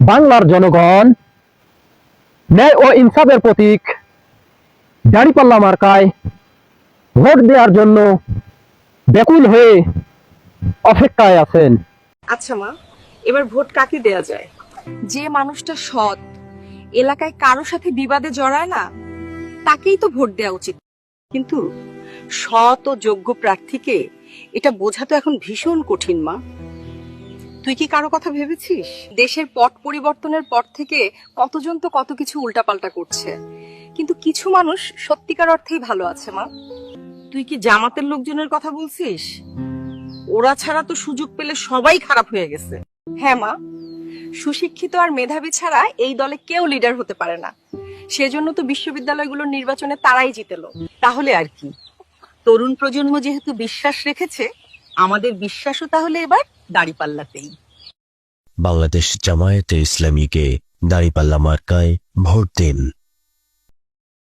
বাংলার জনগণ ন্যায় ও ইনসাফের প্রতীক দাঁড়িপাল্লা মার্কায় ভোট দেওয়ার জন্য ব্যাকুল হয়ে অপেক্ষায় আছেন। আচ্ছা মা, এবার ভোট কাকে দেয়া যায়? যে মানুষটা সৎ, এলাকায় কারো সাথে বিবাদে জড়ায় না, তাকেই তো ভোট দেওয়া উচিত। কিন্তু সৎ ও যোগ্য প্রার্থীকে এটা বোঝা তো এখন ভীষণ কঠিন মা। তুই কি কারো কথা ভেবেছিস? দেশের পট পরিবর্তনের পর থেকে কতজন তো কত কিছু উল্টাপাল্টা করছে, কিন্তু কিছু মানুষ সত্যিকার অর্থেই ভালো আছে মা। তুই কি জামাতের লোকজনের কথা বলছিস? ওরা ছাড়া তো সুযোগ পেলে সবাই খারাপ হয়ে গেছে। হ্যাঁ মা, সুশিক্ষিত আর মেধাবী ছাড়া এই দলে কেউ লিডার হতে পারে না। সেজন্য তো বিশ্ববিদ্যালয়গুলোর নির্বাচনে তারাই জিতেলো। তাহলে আর কি, তরুণ প্রজন্ম যেহেতু বিশ্বাস রেখেছে, আমাদের বিশ্বাসও তাহলে এবার দাঁড়িপাল্লাতেই। বাংলাদেশ জামায়াতে ইসলামীকে দাঁড়িপাল্লা মার্কায় ভোট দিন।